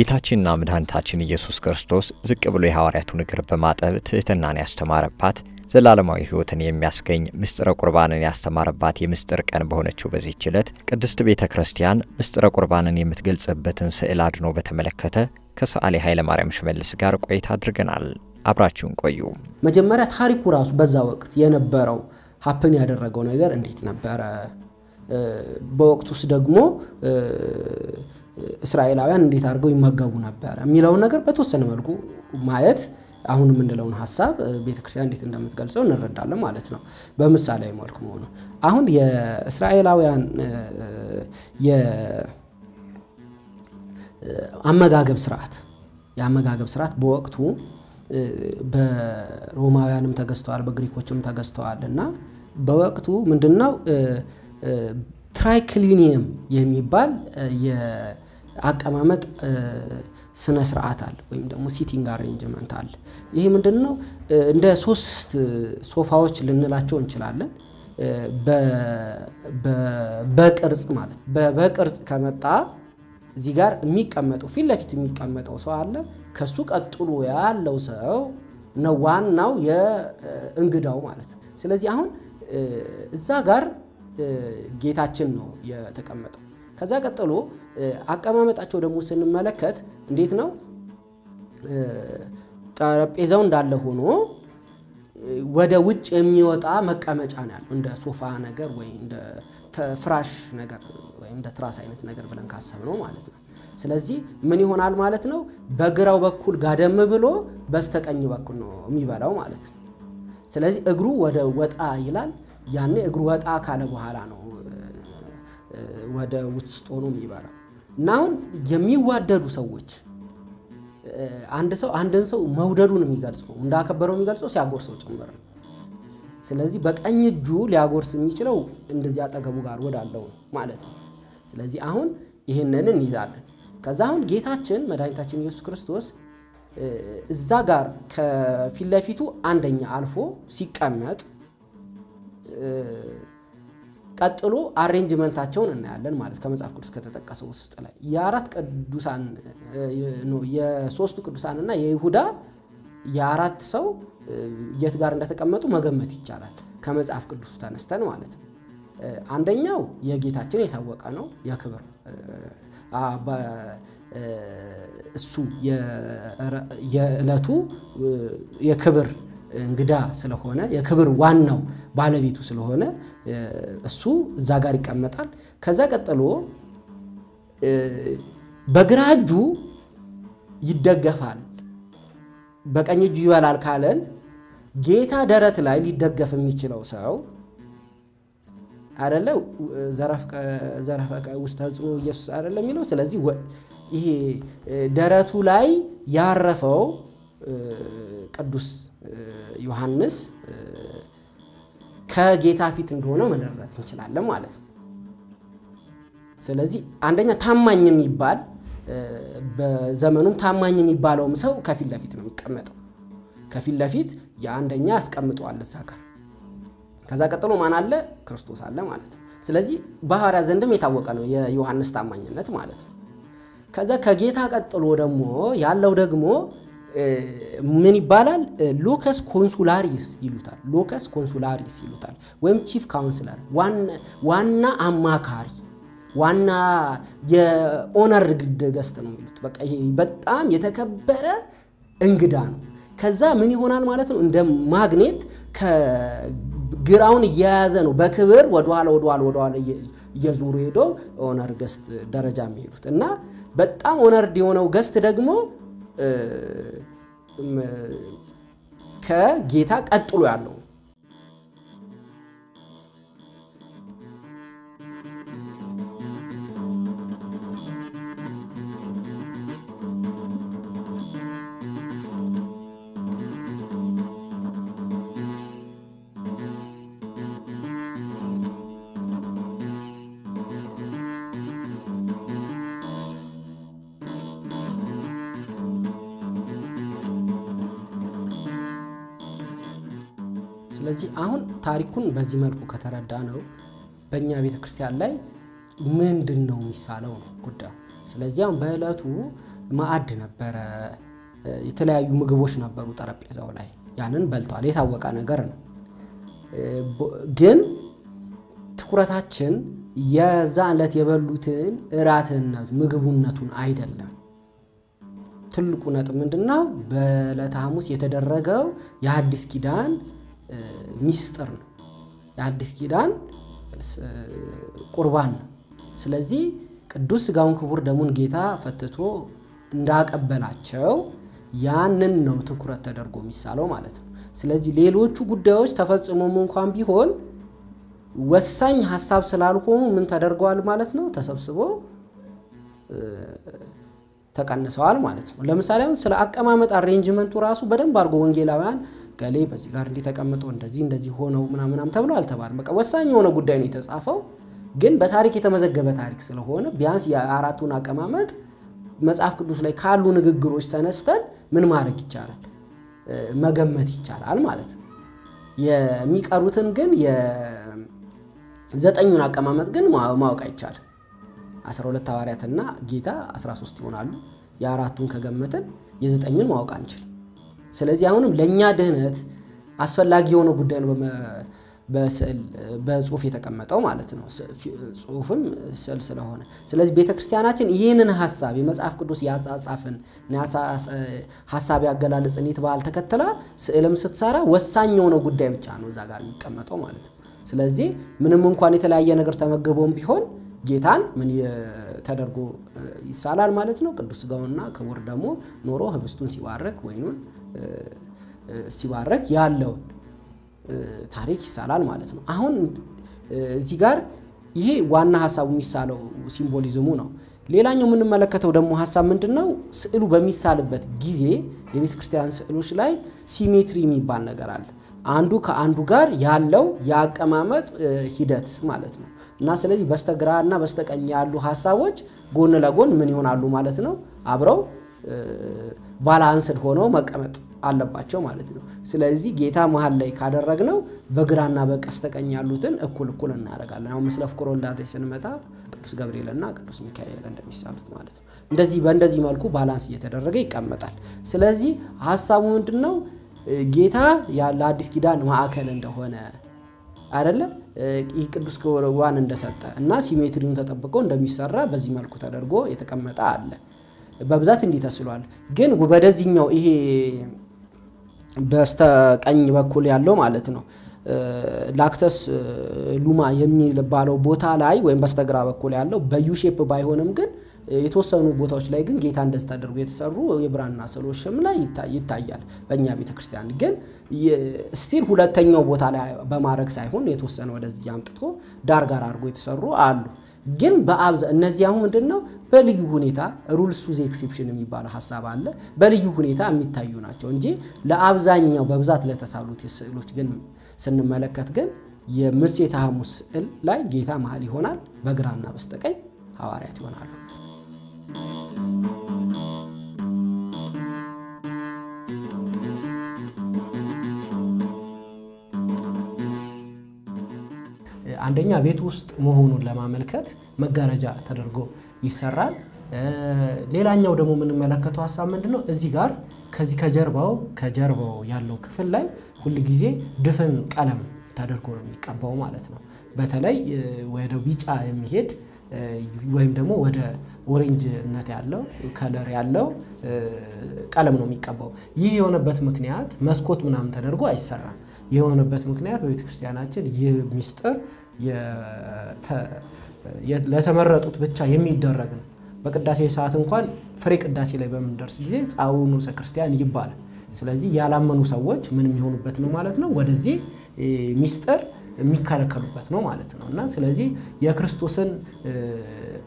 ጌታችንና መድኃኒታችን ኢየሱስ ክርስቶስ ዝቅ ብሎ የሐዋርያቱን እግር በማጠብ ትህትናን ያስተማረባት ዘላለማዊ ሕይወትን የሚያስገኝ ምስጢረ ቁርባንን ያስተማረባት የምስጢር ቀን በሆነችው በዚህች ዕለት ቅድስት ቤተ ክርስቲያን ምስጢረ ቁርባንን የምትገልጽበትን ስዕል አድኖ በተመለከተ ከሰዓሊ ኃይለ ማርያም ሽመልስ ጋር ቆይታ አድርገናል። አብራችሁን ቆዩ። መጀመሪያ ታሪኩ ራሱ በዛ ወቅት የነበረው ሀፕን ያደረገው ነገር እንዴት ነበር? በወቅቱስ ደግሞ እስራኤላውያን እንዴት አድርገው ይመገቡ ነበር የሚለው ነገር በተወሰነ መልኩ ማየት አሁንም እንደለውን ሐሳብ ቤተክርስቲያን እንዴት እንደምትገልጸው እንረዳለን ማለት ነው። በምሳሌያዊ መልኩ ነው። አሁን የእስራኤላውያን የአመጋገብ ስርዓት በወቅቱ በሮማውያንም ተገዝተዋል በግሪኮችም ተገዝተዋልና በወቅቱ ምንድነው ትራይክሊኒየም የሚባል የአቀማመጥ ስነ ስርዓት አለ ወይም ደግሞ ሲቲንግ አሬንጅመንት አለ። ይሄ ምንድነው እንደ ሶስት ሶፋዎች ልንላቸው እንችላለን። በቅርጽ ማለት በቅርጽ ከመጣ እዚህ ጋር የሚቀመጠው ፊት ለፊት የሚቀመጠው ሰው አለ። ከሱ ቀጥሎ ያለው ሰው ነው ዋናው የእንግዳው ማለት ነው። ስለዚህ አሁን እዛ ጋር ጌታችን ነው የተቀመጠው። ከዛ ቀጥሎ አቀማመጣቸው ደግሞ ስንመለከት እንዴት ነው? ጠረጴዛው እንዳለ ሆኖ ወደ ውጭ የሚወጣ መቀመጫ ነው ያለው እንደ ሶፋ ነገር ወይ እንደ ፍራሽ ነገር ወይ እንደ ትራስ አይነት ነገር ብለን ካሰብነው ማለት ነው። ስለዚህ ምን ይሆናል ማለት ነው? በግራው በኩል ጋደም ብሎ በስተቀኝ በኩል ነው የሚበላው ማለት ነው። ስለዚህ እግሩ ወደ ወጣ ይላል። ያኔ እግሩ ወጣ ካለ በኋላ ነው ወደ ውስጥ ሆኖ የሚበላው። እና አሁን የሚዋደዱ ሰዎች አንድን ሰው መውደዱን የሚገልጸው እንዳከበረው የሚገልጸው ሲያጎርሰው ጭምር ነው። ስለዚህ በቀኝ እጁ ሊያጎርስ የሚችለው እንደዚህ አጠገቡ ጋር ወዳለው ማለት ነው። ስለዚህ አሁን ይሄንን እንይዛለን። ከዛ አሁን ጌታችን መድኃኒታችን ኢየሱስ ክርስቶስ እዛ ጋር ከፊት ለፊቱ አንደኛ አልፎ ሲቀመጥ ቀጥሎ አሬንጅመንታቸውን እናያለን ማለት ከመጽሐፍ ቅዱስ ከተጠቀሰው ውስጥ ላይ የአራት ቅዱሳን ነው የሶስቱ ቅዱሳንና የይሁዳ የአራት ሰው የት ጋር እንደተቀመጡ መገመት ይቻላል ከመጽሐፍ ቅዱስ ተነስተን ማለት ነው። አንደኛው የጌታችን የታወቀ ነው የክብር እሱ የዕለቱ የክብር እንግዳ ስለሆነ የክብር ዋናው ባለቤቱ ስለሆነ እሱ እዛ ጋር ይቀመጣል። ከዛ ቀጥሎ በግራ እጁ ይደገፋል በቀኝ እጁ ይበላል ካለን ጌታ ደረት ላይ ሊደገፍ የሚችለው ሰው አይደለ? ዘረፈቀ ውስጥ ተጽኖ ኢየሱስ አይደለ የሚለው። ስለዚህ ይሄ ደረቱ ላይ ያረፈው ቅዱስ ዮሐንስ ከጌታ ፊት እንደሆነ መረዳት እንችላለን ማለት ነው። ስለዚህ አንደኛ ታማኝ የሚባል በዘመኑም ታማኝ የሚባለውም ሰው ከፊት ለፊት ነው የሚቀመጠው። ከፊት ለፊት ያንደኛ ያስቀምጠዋል እዛ ጋር። ከዛ ቀጥሎ ማን አለ? ክርስቶስ አለ ማለት ነው። ስለዚህ በሐዋርያት ዘንድም የታወቀ ነው የዮሐንስ ታማኝነት ማለት ነው። ከዛ ከጌታ ቀጥሎ ደግሞ ያለው ደግሞ ምን ይባላል? ሎከስ ኮንሱላሪስ ይሉታል። ሎከስ ኮንሱላሪስ ይሉታል ወይም ቺፍ ካውንስለር ዋና አማካሪ ዋና የኦነር ገስት ነው የሚሉት። በቃ ይሄ በጣም የተከበረ እንግዳ ነው። ከዛ ምን ይሆናል ማለት ነው? እንደ ማግኔት ከግራውን እየያዘ ነው በክብር ወደኋላ እየዞሩ ሄዶ ኦነር ገስት ደረጃ የሚሄዱት እና በጣም ኦነርድ የሆነው ገስት ደግሞ ከጌታ ቀጥሎ ያለው ስለዚህ አሁን ታሪኩን በዚህ መልኩ ከተረዳ ነው በእኛ ቤተክርስቲያን ላይ ምንድነው የሚሳለው ነው ጉዳዩ። ስለዚህ አሁን በእለቱ ማዕድ ነበረ፣ የተለያዩ ምግቦች ነበሩ ጠረጴዛው ላይ። ያንን በልቷል፣ የታወቀ ነገር ነው። ግን ትኩረታችን የዛ ዕለት የበሉትን እራትነት ምግቡነቱን አይደለም። ትልቁ ነጥብ ምንድነው? በዕለተ ሐሙስ የተደረገው የሐዲስ ኪዳን ሚስጥር ነው። የሐዲስ ኪዳን ቁርባን ነው። ስለዚህ ቅዱስ ሥጋውን ክቡር ደሙን ጌታ ፈትቶ እንዳቀበላቸው ያንን ነው ትኩረት ተደርጎ የሚሳለው ማለት ነው። ስለዚህ ሌሎቹ ጉዳዮች ተፈጽሞም እንኳን ቢሆን ወሳኝ ሐሳብ ስላልሆኑ ምን ተደርገዋል ማለት ነው? ተሰብስቦ ተቀንሰዋል ማለት ነው። ለምሳሌ አሁን ስለ አቀማመጥ አሬንጅመንቱ ራሱ በደንብ አድርጎ ወንጌላውያን ገሌ በዚህ ጋር እንዲተቀምጦ እንደዚህ ሆነው ምናምን ተብሎ አልተባለም። በቃ ወሳኝ የሆነ ጉዳይ ነው የተጻፈው። ግን በታሪክ የተመዘገበ ታሪክ ስለሆነ ቢያንስ የአራቱን አቀማመጥ መጽሐፍ ቅዱስ ላይ ካሉ ንግግሮች ተነስተን ምን ማድረግ ይቻላል? መገመት ይቻላል ማለት ነው። የሚቀሩትን ግን የዘጠኙን አቀማመጥ ግን ማወቅ አይቻልም። 12 ሐዋርያትና ጌታ 13 ይሆናሉ። የአራቱን ከገመትን የዘጠኙን ማወቅ አንችልም። ስለዚህ አሁንም ለኛ ድህነት አስፈላጊ የሆነ ጉዳይ ነው በስዕል በጽሁፍ የተቀመጠው ማለት ነው። ጽሁፍም ስዕል ስለሆነ ስለዚህ ቤተክርስቲያናችን ይህንን ሐሳብ የመጽሐፍ ቅዱስ ያጻጻፍን ሐሳብ ያገላለጽን ይተባል ተከተላ ስዕልም ስትሰራ ወሳኝ የሆነ ጉዳይ ብቻ ነው እዛ ጋር የሚቀመጠው ማለት ነው። ስለዚህ ምንም እንኳን የተለያየ ነገር ተመገበውም ቢሆን ጌታን ምን ተደርጎ ይሳላል ማለት ነው? ቅዱስ ሥጋውና ክቡር ደሙ ኖሮ ህብስቱን ሲባረክ ወይኑን ሲባረክ ያለው ታሪክ ይሳላል ማለት ነው። አሁን እዚህ ጋር ይሄ ዋና ሐሳቡ የሚሳለው ሲምቦሊዝሙ ነው። ሌላኛው የምንመለከተው ደግሞ ሐሳብ ምንድነው? ስዕሉ በሚሳልበት ጊዜ የቤተክርስቲያን ስዕሎች ላይ ሲሜትሪ የሚባል ነገር አለ። አንዱ ከአንዱ ጋር ያለው ያቀማመጥ ሂደት ማለት ነው። እና ስለዚህ በስተግራና በስተቀኝ ያሉ ሐሳቦች ጎን ለጎን ምን ይሆናሉ ማለት ነው? አብረው ባላንስድ ሆነው መቀመጥ አለባቸው ማለት ነው። ስለዚህ ጌታ መሃል ላይ ካደረግነው በግራና በቀስተቀኝ ያሉትን እኩል እናደርጋለን። አሁን ምስለ ፍቁር ወልደ አዴ ስንመጣ ቅዱስ ገብርኤልና ቅዱስ ሚካኤል እንደሚሳሉት ማለት ነው። በእንደዚህ መልኩ ባላንስ እየተደረገ ይቀመጣል። ስለዚህ ሐሳቡ ምንድነው? ጌታ ለአዲስ ኪዳን ማዕከል እንደሆነ አይደለ? ቅዱስ ቁርባን እንደሰጠ እና ሲሜትሪውን ተጠብቆ እንደሚሰራ በዚህ መልኩ ተደርጎ የተቀመጠ አለ። በብዛት እንዲተስሏል። ግን ወደዚህኛው ይሄ በስተቀኝ በኩል ያለው ማለት ነው ላክተስ ሉማ የሚባለው ቦታ ላይ ወይም በስተግራ በኩል ያለው በዩ ሼፕ ባይሆንም ግን የተወሰኑ ቦታዎች ላይ ግን ጌታ እንደዚህ ተደርጎ የተሰሩ የብራና ስዕሎችም ላይ ይታያል። በእኛ ቤተክርስቲያን ግን ስቲል ሁለተኛው ቦታ ላይ በማድረግ ሳይሆን የተወሰነ ወደዚህ ያምጥቶ ዳር ጋር አድርጎ የተሰሩ አሉ። ግን እነዚህ አሁን ምንድነው በልዩ ሁኔታ ሩልስ ዊዝ ኤክሴፕሽን የሚባል ሐሳብ አለ። በልዩ ሁኔታ የሚታዩ ናቸው እንጂ ለአብዛኛው በብዛት ለተሳሉት ስዕሎች ግን ስንመለከት ግን የምሴተ ሐሙስ ስዕል ላይ ጌታ መሃል ይሆናል፣ በግራና በስተቀኝ ሐዋርያት ይሆናሉ። አንደኛ ቤት ውስጥ መሆኑን ለማመልከት መጋረጃ ተደርጎ ይሰራል። ሌላኛው ደግሞ የምንመለከተው ሐሳብ ምንድነው? እዚህ ጋር ከዚህ ከጀርባው ያለው ክፍል ላይ ሁሉ ጊዜ ድፍን ቀለም ተደርጎ ነው የሚቀባው ማለት ነው። በተለይ ወደ ቢጫ የሚሄድ ወይም ደግሞ ወደ ኦሬንጅነት ያለው ከለር ያለው ቀለም ነው የሚቀባው። ይህ የሆነበት ምክንያት መስኮት ምናምን ተደርጎ አይሰራም። የሆነበት ምክንያት በቤተክርስቲያናችን ይህ ሚስጥር ለተመረጡት ብቻ የሚደረግ ነው። በቅዳሴ ሰዓት እንኳን ፍሬ ቅዳሴ ላይ በመንደርስ ጊዜ ጻውኑ ክርስቲያን ይባላል። ስለዚህ ያላመኑ ሰዎች ምን የሚሆኑበት ነው ማለት ነው? ወደዚህ ሚስጥር የሚከለከሉበት ነው ማለት ነው። እና ስለዚህ የክርስቶስን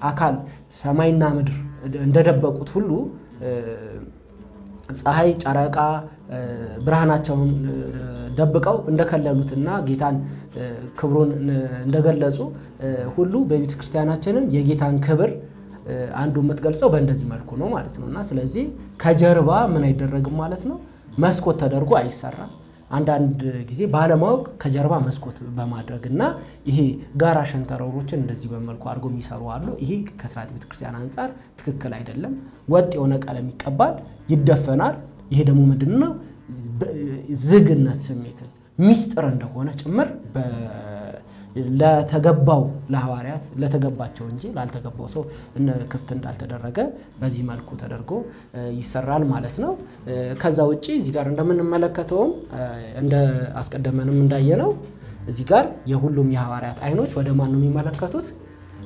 አካል ሰማይና ምድር እንደደበቁት ሁሉ ፀሐይ፣ ጨረቃ ብርሃናቸውን ደብቀው እንደከለሉትና ጌታን ክብሩን እንደገለጹ ሁሉ በቤተክርስቲያናችንም የጌታን ክብር አንዱ የምትገልጸው በእንደዚህ መልኩ ነው ማለት ነውና ስለዚህ ከጀርባ ምን አይደረግም ማለት ነው? መስኮት ተደርጎ አይሰራም። አንዳንድ ጊዜ ባለማወቅ ከጀርባ መስኮት በማድረግና ይሄ ጋራ ሸንተረሮችን እንደዚህ በመልኩ አድርጎ የሚሰሩ አሉ። ይሄ ከሥርዓተ ቤተክርስቲያን አንፃር ትክክል አይደለም። ወጥ የሆነ ቀለም ይቀባል፣ ይደፈናል። ይሄ ደግሞ ምንድነው ዝግነት ስሜትን ሚስጥር እንደሆነ ጭምር ለተገባው ለሐዋርያት ለተገባቸው እንጂ ላልተገባው ሰው ክፍት እንዳልተደረገ በዚህ መልኩ ተደርጎ ይሰራል ማለት ነው። ከዛ ውጪ እዚህ ጋር እንደምንመለከተው እንደ አስቀደመንም እንዳየነው እዚህ ጋር የሁሉም የሐዋርያት አይኖች ወደ ማን ነው የሚመለከቱት?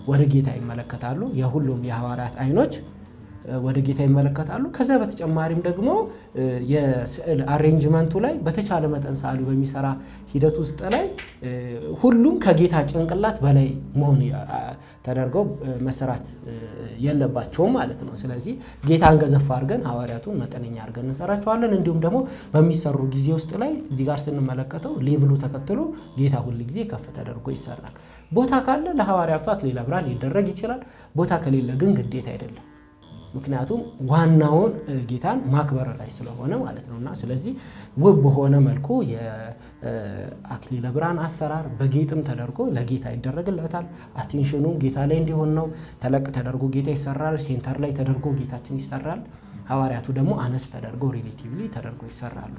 ወደ ጌታ ይመለከታሉ። የሁሉም የሐዋርያት አይኖች ወደ ጌታ ይመለከታሉ። ከዛ በተጨማሪም ደግሞ የስዕል አሬንጅመንቱ ላይ በተቻለ መጠን ሰዓሊው በሚሰራ ሂደት ውስጥ ላይ ሁሉም ከጌታ ጭንቅላት በላይ መሆን ተደርገው መሰራት የለባቸውም ማለት ነው። ስለዚህ ጌታን ገዘፍ አድርገን ሐዋርያቱን መጠነኛ አድርገን እንሰራቸዋለን። እንዲሁም ደግሞ በሚሰሩ ጊዜ ውስጥ ላይ እዚህ ጋር ስንመለከተው ሌቭሉ ተከትሎ ጌታ ሁሉ ጊዜ ከፍ ተደርጎ ይሰራል። ቦታ ካለ ለሐዋርያቱ አክሊለ ብርሃን ሊደረግ ይችላል። ቦታ ከሌለ ግን ግዴታ አይደለም። ምክንያቱም ዋናውን ጌታን ማክበር ላይ ስለሆነ ማለት ነውና ስለዚህ ውብ በሆነ መልኩ የአክሊለ ብርሃን አሰራር በጌጥም ተደርጎ ለጌታ ይደረግለታል። አቴንሽኑ ጌታ ላይ እንዲሆን ነው። ተለቅ ተደርጎ ጌታ ይሰራል። ሴንተር ላይ ተደርጎ ጌታችን ይሰራል። ሐዋርያቱ ደግሞ አነስ ተደርጎ ሪሌቲቭሊ ተደርጎ ይሰራሉ።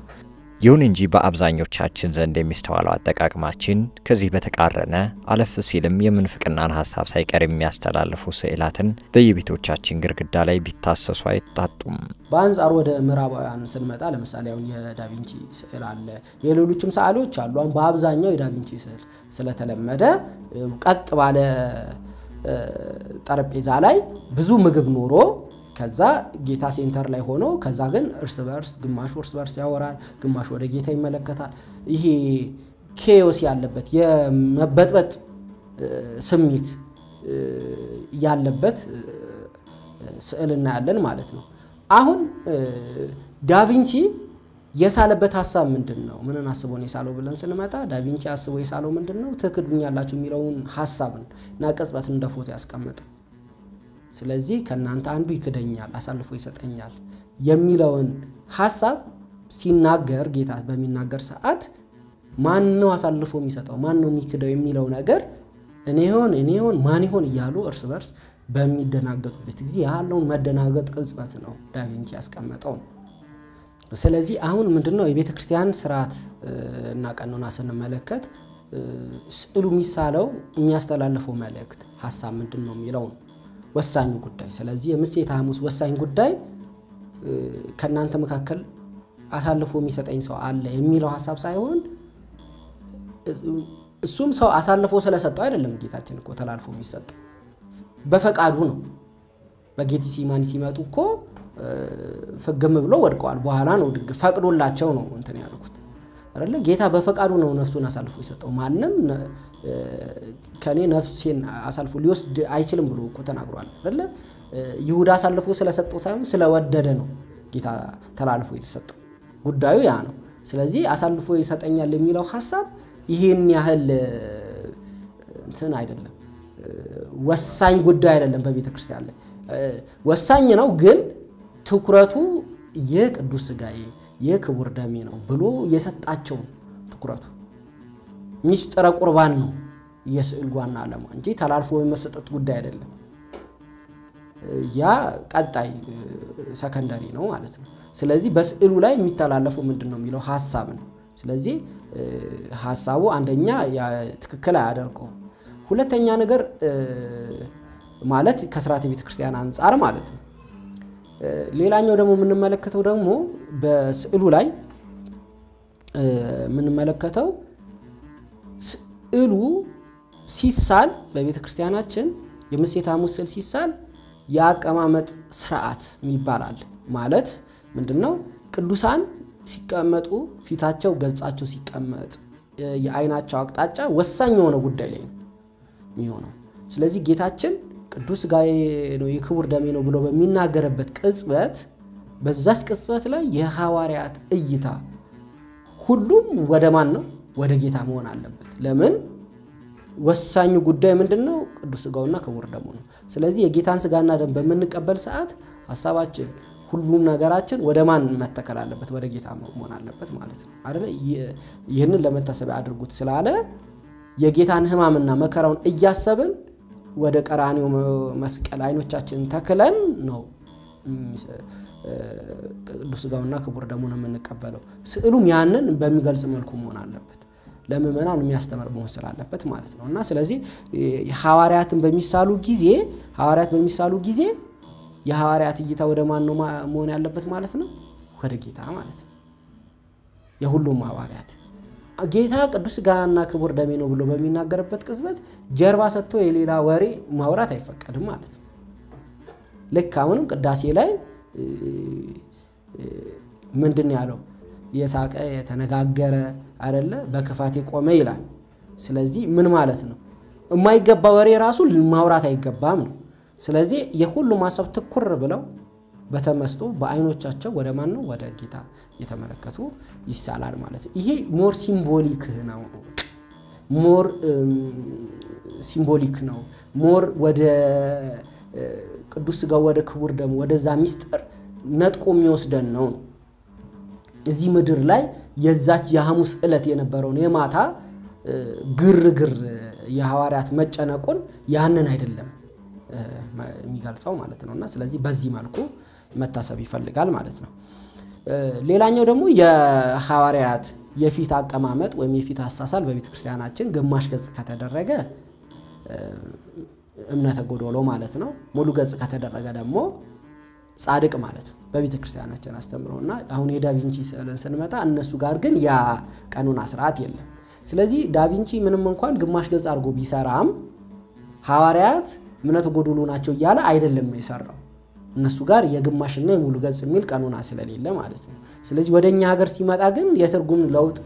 ይሁን እንጂ በአብዛኞቻችን ዘንድ የሚስተዋለው አጠቃቀማችን ከዚህ በተቃረነ አለፍ ሲልም የምንፍቅናን ሐሳብ ሳይቀር የሚያስተላልፉ ስዕላትን በየቤቶቻችን ግድግዳ ላይ ቢታሰሱ አይጣጡም። በአንጻሩ ወደ ምዕራባውያን ስንመጣ ለምሳሌ አሁን የዳቪንቺ ስዕል አለ፣ የሌሎችም ሰዓሊዎች አሉ። አሁን በአብዛኛው የዳቪንቺ ስዕል ስለተለመደ ቀጥ ባለ ጠረጴዛ ላይ ብዙ ምግብ ኖሮ ከዛ ጌታ ሴንተር ላይ ሆኖ ከዛ ግን እርስ በርስ ግማሹ እርስ በርስ ያወራል፣ ግማሹ ወደ ጌታ ይመለከታል። ይሄ ኬዮስ ያለበት የመበጥበጥ ስሜት ያለበት ስዕል እናያለን ማለት ነው። አሁን ዳቪንቺ የሳለበት ሐሳብ ምንድነው? ምንን አስቦ ነው የሳለው ብለን ስንመጣ ዳቪንቺ አስቦ የሳለው ምንድነው? ትክክዱኛላችሁ የሚለውን ሐሳብና ቅጽበትን እንደ ፎቶ ያስቀመጠ። ስለዚህ ከናንተ አንዱ ይክደኛል አሳልፎ ይሰጠኛል የሚለውን ሐሳብ ሲናገር ጌታ በሚናገር ሰዓት ማን ነው አሳልፎ የሚሰጠው ማን ነው የሚክደው የሚለው ነገር እኔ ይሆን ማን ይሆን እያሉ እርስ በርስ በሚደናገጡበት ጊዜ ያለውን መደናገጥ ቅጽበት ነው ዳቪንቺ ያስቀመጠው። ስለዚህ አሁን ምንድነው የቤተክርስቲያን ሥርዓት እና ቀኖና ስንመለከት ስዕሉ የሚሳለው የሚያስተላልፈው መልእክት ሐሳብ ምንድነው የሚለው ወሳኝ ጉዳይ። ስለዚህ የምሴተ ሐሙስ ወሳኝ ጉዳይ ከናንተ መካከል አሳልፎ የሚሰጠኝ ሰው አለ የሚለው ሐሳብ ሳይሆን እሱም ሰው አሳልፎ ስለሰጠው አይደለም። ጌታችን እኮ ተላልፎ የሚሰጠው በፈቃዱ ነው። በጌቴሴማኒ ሲመጡ እኮ ፍግም ብሎ ወድቀዋል። በኋላ ነው ፈቅዶላቸው ነው እንትን ያሉት አይደለ? ጌታ በፈቃዱ ነው ነፍሱን አሳልፎ የሰጠው። ማንንም ከኔ ነፍሴን አሳልፎ ሊወስድ አይችልም ብሎ እኮ ተናግሯል አይደለ? ይሁዳ አሳልፎ ስለሰጠው ሳይሆን ስለወደደ ነው ጌታ ተላልፎ የተሰጠው። ጉዳዩ ያ ነው። ስለዚህ አሳልፎ ይሰጠኛል የሚለው ሐሳብ ይሄን ያህል እንትን አይደለም፣ ወሳኝ ጉዳይ አይደለም። በቤተክርስቲያን ላይ ወሳኝ ነው፣ ግን ትኩረቱ የቅዱስ ሥጋዬ የክቡር ደሜ ነው ብሎ የሰጣቸው ትኩረቱ ሚስጥረ ቁርባን ነው የስዕል ዋና ዓላማ እንጂ ተላልፎ የመሰጠት ጉዳይ አይደለም። ያ ቀጣይ ሰከንዳሪ ነው ማለት ነው። ስለዚህ በስዕሉ ላይ የሚተላለፈው ምንድነው የሚለው ሐሳብ ነው። ስለዚህ ሐሳቡ አንደኛ ትክክል አያደርገው፣ ሁለተኛ ነገር ማለት ከሥርዓተ ቤተክርስቲያን አንፃር ማለት ነው። ሌላኛው ደግሞ የምንመለከተው ደግሞ በስዕሉ ላይ የምንመለከተው ስዕሉ ሲሳል በቤተክርስቲያናችን የምሴተ ሐሙስ ስዕል ሲሳል ያቀማመጥ ሥርዓት ይባላል። ማለት ምንድነው? ቅዱሳን ሲቀመጡ ፊታቸው ገጻቸው ሲቀመጥ የአይናቸው አቅጣጫ ወሳኝ የሆነ ጉዳይ ላይ ነው የሚሆነው። ስለዚህ ጌታችን ቅዱስ ሥጋዬ ነው የክቡር ደሜ ነው ብሎ በሚናገርበት ቅጽበት በዛች ቅጽበት ላይ የሐዋርያት እይታ ሁሉም ወደ ማን ነው? ወደ ጌታ መሆን አለበት። ለምን? ወሳኙ ጉዳይ ምንድነው? ቅዱስ ሥጋውና ክቡር ደሙ ነው። ስለዚህ የጌታን ሥጋና ደም በመንቀበል ሰዓት ሐሳባችን ሁሉም ነገራችን ወደ ማን መተከል አለበት? ወደ ጌታ መሆን አለበት ማለት ነው አይደል? ይሄንን ለመታሰቢያ አድርጉት ስላለ የጌታን ሕማምና መከራውን እያሰብን ወደ ቀራንዮ መስቀል አይኖቻችን ተክለን ነው ቅዱስ ሥጋውና ክቡር ደሙን የምንቀበለው። ስዕሉም ያንን በሚገልጽ መልኩ መሆን አለበት፣ ለምእመናን የሚያስተምር መሆን ስላለበት ማለት ነው። እና ስለዚህ ሐዋርያትን በሚሳሉ ጊዜ የሐዋርያት እይታ ወደ ማን ነው መሆን ያለበት ማለት ነው? ወደ ጌታ ማለት ነው። የሁሉም ሐዋርያት ጌታ ቅዱስ ሥጋና ክቡር ደሜ ነው ብሎ በሚናገርበት ቅጽበት ጀርባ ሰጥቶ የሌላ ወሬ ማውራት አይፈቀድም ማለት ነው። ልክ አሁንም ቅዳሴ ላይ ምንድን ያለው? የሳቀ የተነጋገረ አይደለ በክፋት የቆመ ይላል። ስለዚህ ምን ማለት ነው? የማይገባ ወሬ ራሱ ማውራት አይገባም ነው። ስለዚህ የሁሉም ሐሳብ ትኩር ብለው በተመስጦ በአይኖቻቸው ወደ ማን ነው? ወደ ጌታ የተመለከቱ ይሳላል ማለት ነው። ይሄ ሞር ሲምቦሊክ ነው። ሞር ወደ ቅዱስ ሥጋው ወደ ክቡር ደሙ ወደዛ ሚስጥር ነጥቆ የሚወስደን ነው። እዚህ ምድር ላይ የዛች የሐሙስ ዕለት የነበረውን የማታ ግርግር የሐዋርያት መጨነቁን ያንን አይደለም የሚገልጸው ማለት ነውና ስለዚህ በዚህ መልኩ መታሰብ ይፈልጋል ማለት ነው። ሌላኛው ደግሞ የሐዋርያት የፊት አቀማመጥ ወይም የፊት አሳሳል በቤተክርስቲያናችን ግማሽ ገጽ ከተደረገ እምነተ ጎዶሎ ማለት ነው። ሙሉ ገጽ ከተደረገ ደግሞ ጻድቅ ማለት ነው በቤተክርስቲያናችን አስተምሮና አሁን የዳቪንቺ ስዕልን ስንመጣ እነሱ ጋር ግን ያ ቀኑና ስርዓት የለም። ስለዚህ ዳቪንቺ ምንም እንኳን ግማሽ ገጽ አድርጎ ቢሰራም ሐዋርያት እምነተ ጎዶሎ ናቸው እያለ አይደለም የሰራው። እነሱ ጋር የግማሽና የሙሉ ገጽ የሚል ቀኑና ስለሌለ ማለት ነው። ስለዚህ ወደኛ ሀገር ሲመጣ ግን የትርጉም ለውጥ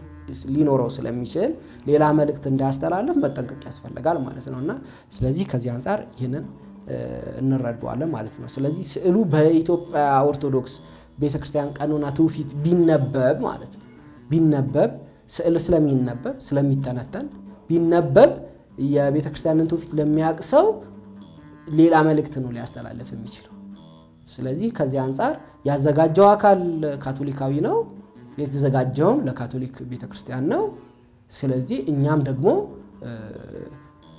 ሊኖረው ስለሚችል ሌላ መልእክት እንዳያስተላልፍ መጠንቀቅ ያስፈልጋል ማለት ነውና ስለዚህ ከዚህ አንፃር ይሄንን እንረዳዋለን ማለት ነው። ስለዚህ ስዕሉ በኢትዮጵያ ኦርቶዶክስ ቤተክርስቲያን ቀኑና ትውፊት ቢነበብ ማለት ነው ቢነበብ ስዕል ስለሚተነተን ቢነበብ የቤተክርስቲያንን ትውፊት ለሚያቅሰው ሌላ መልእክት ነው ሊያስተላልፍ የሚችለው። ስለዚህ ከዚህ አንፃር ያዘጋጀው አካል ካቶሊካዊ ነው፣ የተዘጋጀውም ለካቶሊክ ቤተክርስቲያን ነው። ስለዚህ እኛም ደግሞ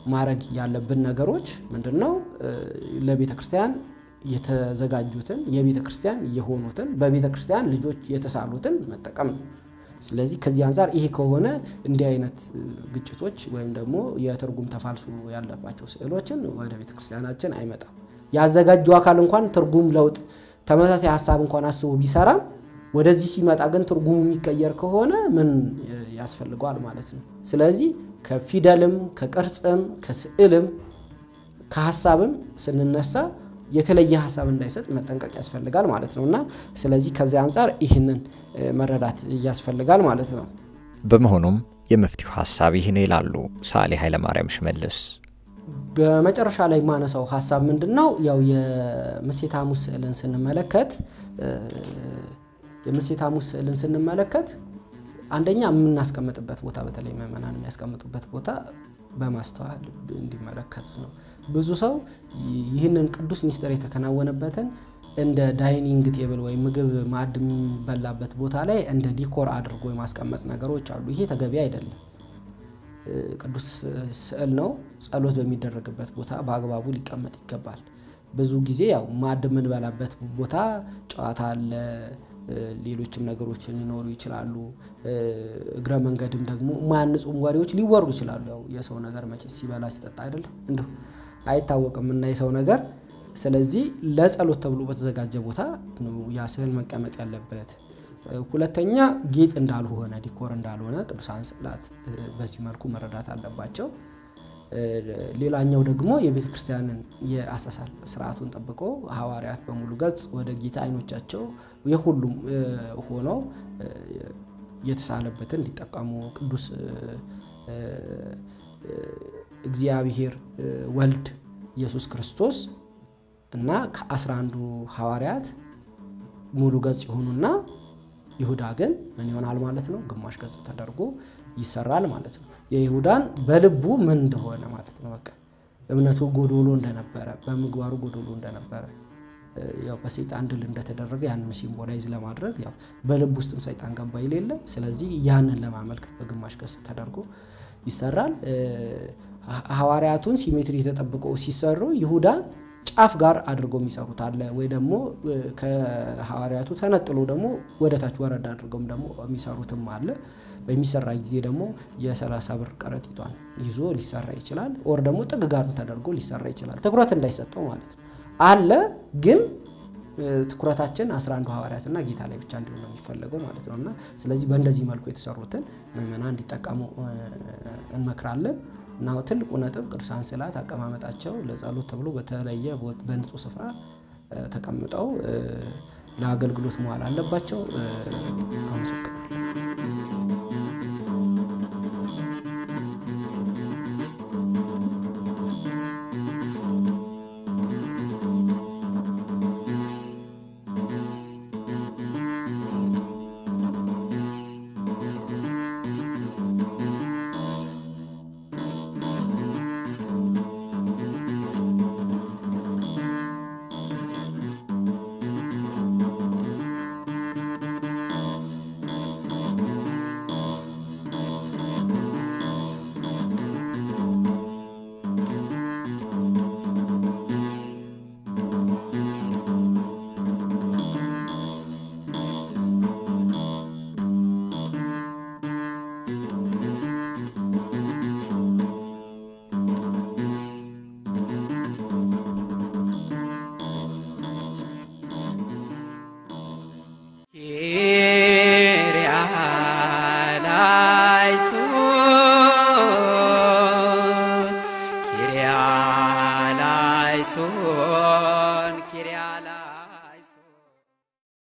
ማረግ ያለብን ነገሮች ምንድነው? ለቤተክርስቲያን የተዘጋጁትን የቤተክርስቲያን የሆኑትን በቤተክርስቲያን ልጆች የተሳሉትን መጠቀም ነው። ስለዚህ ከዚህ አንፃር ይሄ ከሆነ እንዲህ አይነት ግጭቶች ወይም ደግሞ የትርጉም ተፋልሶ ያለባቸው ስዕሎችን ወደ ቤተክርስቲያናችን አይመጣም። ያዘጋጀው አካል እንኳን ትርጉም ለውጥ ተመሳሳይ ሐሳብ እንኳን አስቦ ቢሰራም ወደዚህ ሲመጣ ግን ትርጉሙ የሚቀየር ከሆነ ምን ያስፈልጋል ማለት ነው። ስለዚህ ከፊደልም ከቅርጽም ከስዕልም ከሐሳብም ስንነሳ የተለየ ሐሳብ እንዳይሰጥ መጠንቀቅ ያስፈልጋል ማለት ነውና ስለዚህ ከዚህ አንፃር ይህንን መረዳት ያስፈልጋል ማለት ነው። በመሆኑም የመፍትሄው ሐሳብ ይህን ይላሉ ሳሊ ኃይለ ማርያም ሽመልስ። በመጨረሻ ላይ ማነሳው ሐሳብ ምንድነው? ያው የምሴተ ሐሙስ ስዕልን ስንመለከት አንደኛ የምናስቀምጥበት ቦታ በተለይ ምእመናን የሚያስቀምጡበት ቦታ በማስተዋል እንዲመለከት ነው። ብዙ ሰው ይህንን ቅዱስ ሚስጥር የተከናወነበትን እንደ ዳይኒንግ ቴብል ወይ ምግብ ማዕድ የሚበላበት ቦታ ላይ እንደ ዲኮር አድርጎ የማስቀመጥ ነገሮች አሉ። ይሄ ተገቢ አይደለም። ቅዱስ ስዕል ነው። ጸሎት በሚደረግበት ቦታ በአግባቡ ሊቀመጥ ይገባል። ብዙ ጊዜ ያው ማዕድ የምንበላበት ቦታ ጨዋታ አለ፣ ሌሎችም ነገሮች ሊኖሩ ይችላሉ። እግረ መንገድም ደግሞ ማንጹም ወሬዎች ሊወሩ ይችላሉ። ያው የሰው ነገር መቼስ ሲበላ ሲጠጣ አይደለም እንደው አይታወቅም እና የሰው ነገር። ስለዚህ ለጸሎት ተብሎ በተዘጋጀ ቦታ ነው ያ ስዕል መቀመጥ ያለበት። ሁለተኛ ጌጥ እንዳልሆነ ዲኮር እንዳልሆነ ቅዱሳን ስዕላት በዚህ መልኩ መረዳት አለባቸው። ሌላኛው ደግሞ የቤተክርስቲያንን የአሳሳል ስርዓቱን ጠብቆ ሐዋርያት በሙሉ ገጽ ወደ ጌታ አይኖቻቸው የሁሉም ሆነው የተሳለበትን ሊጠቀሙ ቅዱስ እግዚአብሔር ወልድ ኢየሱስ ክርስቶስ እና ከ11 ሐዋርያት ሙሉ ገጽ ይሆኑና ይሁዳ ግን ምን ይሆናል ማለት ነው? ግማሽ ገጽ ተደርጎ ይሰራል ማለት ነው። የይሁዳን በልቡ ምን እንደሆነ ማለት ነው። በቃ እምነቱ ጎዶሎ እንደነበረ በምግባሩ ጎዶሎ እንደነበረ ያው በሰይጣን ድል እንደተደረገ ያንን ሲምቦላይዝ ለማድረግ ያው በልብ ውስጥም ሰይጣን ገባ ይሌለ ስለዚህ ያንን ለማመልከት በግማሽ ገጽ ተደርጎ ይሰራል ሐዋርያቱን ሲሜትሪ ተጠብቆ ሲሰሩ ይሁዳ ጫፍ ጋር አድርጎ የሚሰሩት አለ ወይ ደግሞ ከሐዋርያቱ ተነጥሎ ደግሞ ወደታች ወረዳ አድርገውም ደግሞ የሚሰሩትም አለ በሚሰራ ጊዜ ደግሞ የ30 ብር ቀረጢቷን ይዞ ሊሰራ ይችላል ኦር ደግሞ ጥግ ጋር ተደርጎ ሊሰራ ይችላል ትኩረት እንዳይሰጠው ማለት ነው አለ ግን ትኩረታችን 11 ሐዋርያትና ጌታ ላይ ብቻ እንዲሆን ነው የሚፈልገው ማለት ነውና ስለዚህ በእንደዚህ መልኩ የተሰሩትን ምዕመናን እንዲጠቀሙ እንመክራለን እና ትልቁ ነጥብ ቅዱሳን ስዕላት አቀማመጣቸው ለጸሎት ተብሎ በተለየ በንጹህ ስፍራ ተቀምጠው ለአገልግሎት መዋል አለባቸው አመሰግናለሁ